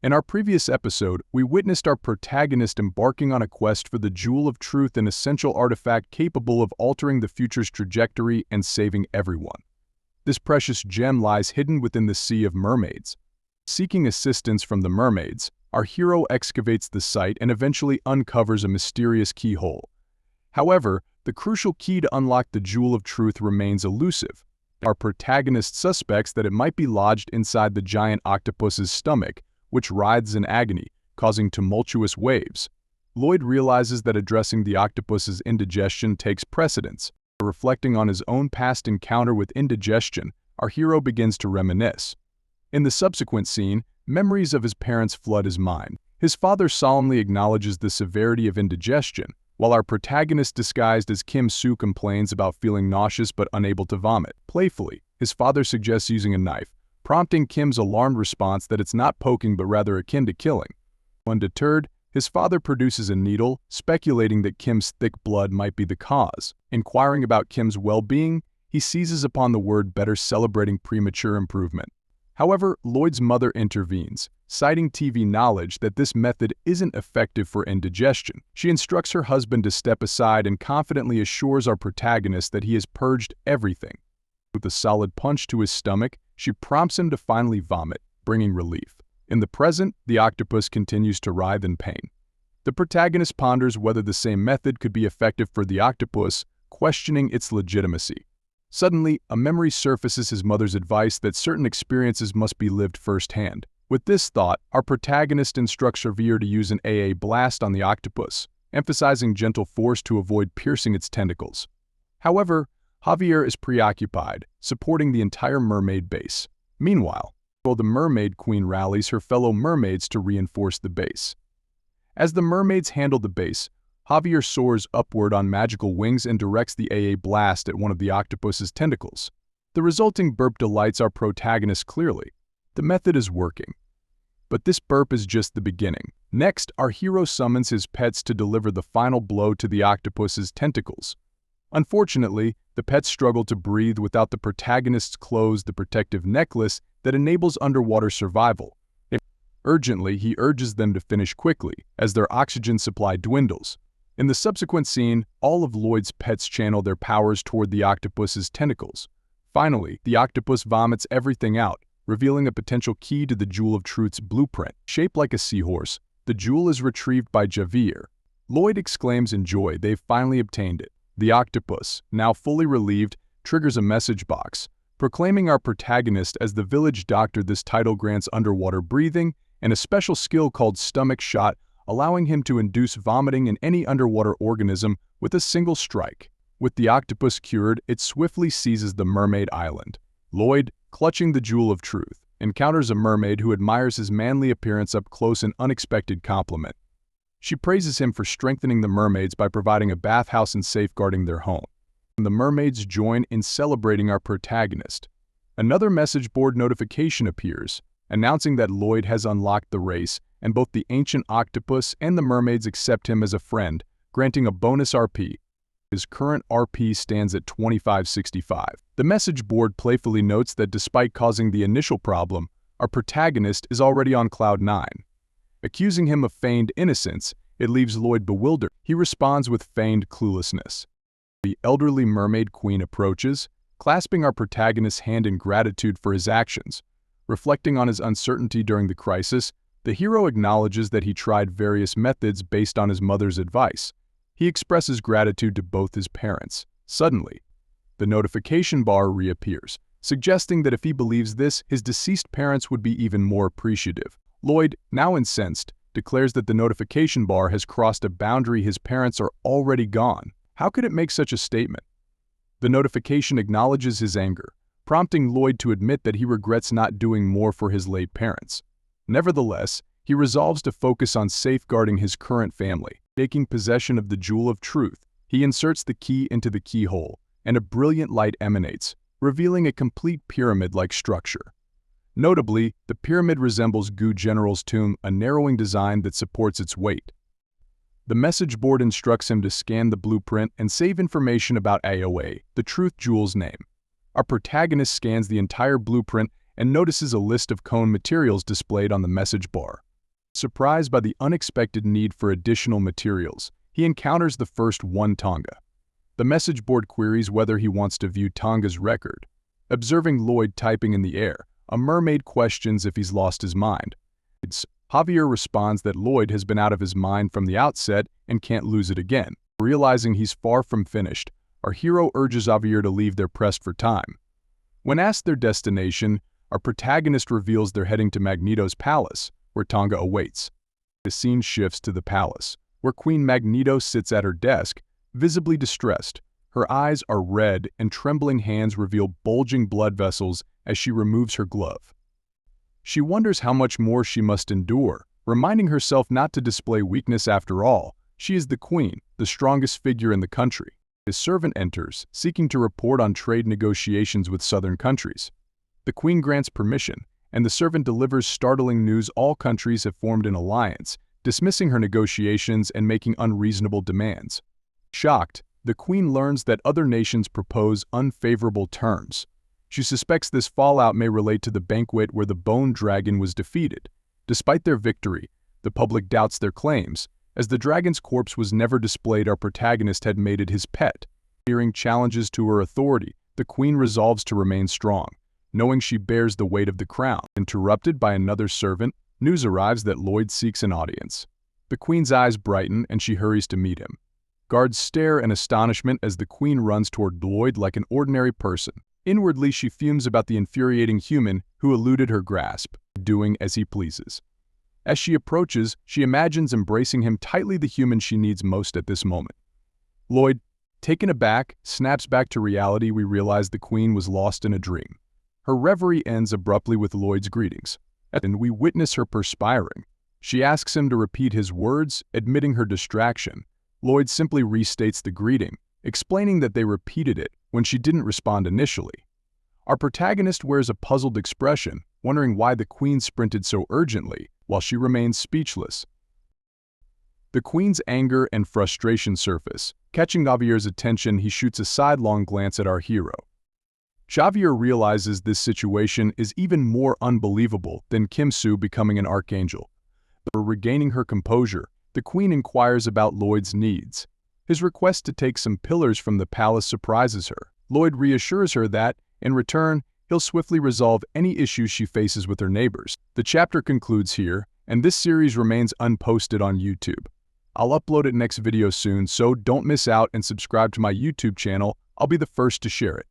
In our previous episode, we witnessed our protagonist embarking on a quest for the Jewel of Truth, an essential artifact capable of altering the future's trajectory and saving everyone. This precious gem lies hidden within the Sea of Mermaids. Seeking assistance from the mermaids, our hero excavates the site and eventually uncovers a mysterious keyhole. However, the crucial key to unlock the Jewel of Truth remains elusive. Our protagonist suspects that it might be lodged inside the giant octopus's stomach, which writhes in agony, causing tumultuous waves. Lloyd realizes that addressing the octopus's indigestion takes precedence. Reflecting on his own past encounter with indigestion, our hero begins to reminisce. In the subsequent scene, memories of his parents flood his mind. His father solemnly acknowledges the severity of indigestion, while our protagonist disguised as Kim Soo complains about feeling nauseous but unable to vomit. Playfully, his father suggests using a knife, prompting Kim's alarmed response that it's not poking but rather akin to killing. Undeterred, his father produces a needle, speculating that Kim's thick blood might be the cause. Inquiring about Kim's well-being, he seizes upon the word better, celebrating premature improvement. However, Lloyd's mother intervenes, citing TV knowledge that this method isn't effective for indigestion. She instructs her husband to step aside and confidently assures our protagonist that he has purged everything. With a solid punch to his stomach, she prompts him to finally vomit, bringing relief. In the present, the octopus continues to writhe in pain. The protagonist ponders whether the same method could be effective for the octopus, questioning its legitimacy. Suddenly, a memory surfaces his mother's advice that certain experiences must be lived firsthand. With this thought, our protagonist instructs Javier to use an AA blast on the octopus, emphasizing gentle force to avoid piercing its tentacles. However, Javier is preoccupied, supporting the entire mermaid base. Meanwhile, the mermaid queen rallies her fellow mermaids to reinforce the base. As the mermaids handle the base, Javier soars upward on magical wings and directs the AA blast at one of the octopus's tentacles. The resulting burp delights our protagonist clearly. The method is working. But this burp is just the beginning. Next, our hero summons his pets to deliver the final blow to the octopus's tentacles. Unfortunately, the pets struggle to breathe without the protagonist's clothes, the protective necklace that enables underwater survival. Urgently, he urges them to finish quickly, as their oxygen supply dwindles. In the subsequent scene, all of Lloyd's pets channel their powers toward the octopus's tentacles. Finally, the octopus vomits everything out, revealing a potential key to the Jewel of Truth's blueprint. Shaped like a seahorse, the jewel is retrieved by Javier. Lloyd exclaims in joy they've finally obtained it. The octopus, now fully relieved, triggers a message box, proclaiming our protagonist as the village doctor. This title grants underwater breathing and a special skill called stomach shot, allowing him to induce vomiting in any underwater organism with a single strike. With the octopus cured, it swiftly seizes the mermaid island. Lloyd, clutching the Jewel of Truth, encounters a mermaid who admires his manly appearance up close, an unexpected compliment. She praises him for strengthening the mermaids by providing a bathhouse and safeguarding their home. The mermaids join in celebrating our protagonist. Another message board notification appears, announcing that Lloyd has unlocked the race, and both the ancient octopus and the mermaids accept him as a friend, granting a bonus RP. His current RP stands at 2565. The message board playfully notes that despite causing the initial problem, our protagonist is already on cloud 9. Accusing him of feigned innocence, it leaves Lloyd bewildered. He responds with feigned cluelessness. The elderly mermaid queen approaches, clasping our protagonist's hand in gratitude for his actions. Reflecting on his uncertainty during the crisis, the hero acknowledges that he tried various methods based on his mother's advice. He expresses gratitude to both his parents. Suddenly, the notification bar reappears, suggesting that if he believes this, his deceased parents would be even more appreciative. Lloyd, now incensed, declares that the notification bar has crossed a boundary. His parents are already gone. How could it make such a statement? The notification acknowledges his anger, prompting Lloyd to admit that he regrets not doing more for his late parents. Nevertheless, he resolves to focus on safeguarding his current family. Taking possession of the Jewel of Truth, he inserts the key into the keyhole, and a brilliant light emanates, revealing a complete pyramid-like structure. Notably, the pyramid resembles Gu General's tomb, a narrowing design that supports its weight. The message board instructs him to scan the blueprint and save information about AOA, the Truth Jewel's name. Our protagonist scans the entire blueprint and notices a list of cone materials displayed on the message bar. Surprised by the unexpected need for additional materials, he encounters the first one Tonga. The message board queries whether he wants to view Tonga's record. Observing Lloyd typing in the air, a mermaid questions if he's lost his mind. Javier responds that Lloyd has been out of his mind from the outset and can't lose it again. Realizing he's far from finished, our hero urges Javier to leave. They're pressed for time. When asked their destination, our protagonist reveals they're heading to Magneto's palace, where Tonga awaits. The scene shifts to the palace, where Queen Magneto sits at her desk, visibly distressed. Her eyes are red and trembling hands reveal bulging blood vessels as she removes her glove. She wonders how much more she must endure, reminding herself not to display weakness after all. She is the queen, the strongest figure in the country. A servant enters, seeking to report on trade negotiations with southern countries. The queen grants permission, and the servant delivers startling news: all countries have formed an alliance, dismissing her negotiations and making unreasonable demands. Shocked, the queen learns that other nations propose unfavorable terms. She suspects this fallout may relate to the banquet where the Bone Dragon was defeated. Despite their victory, the public doubts their claims. As the dragon's corpse was never displayed, our protagonist had made it his pet. Fearing challenges to her authority, the queen resolves to remain strong, knowing she bears the weight of the crown. Interrupted by another servant, news arrives that Lloyd seeks an audience. The queen's eyes brighten and she hurries to meet him. Guards stare in astonishment as the queen runs toward Lloyd like an ordinary person. Inwardly, she fumes about the infuriating human who eluded her grasp, doing as he pleases. As she approaches, she imagines embracing him tightly, the human she needs most at this moment. Lloyd, taken aback, snaps back to reality. We realize the queen was lost in a dream. Her reverie ends abruptly with Lloyd's greetings, and we witness her perspiring. She asks him to repeat his words, admitting her distraction. Lloyd simply restates the greeting, explaining that they repeated it when she didn't respond initially. Our protagonist wears a puzzled expression, wondering why the queen sprinted so urgently, while she remains speechless. The queen's anger and frustration surface. Catching Javier's attention, he shoots a sidelong glance at our hero. Javier realizes this situation is even more unbelievable than Kim Soo becoming an archangel. But regaining her composure, the queen inquires about Lloyd's needs. His request to take some pillars from the palace surprises her. Lloyd reassures her that, in return, he'll swiftly resolve any issues she faces with her neighbors. The chapter concludes here, and this series remains unposted on YouTube. I'll upload it next video soon, so don't miss out and subscribe to my YouTube channel. I'll be the first to share it.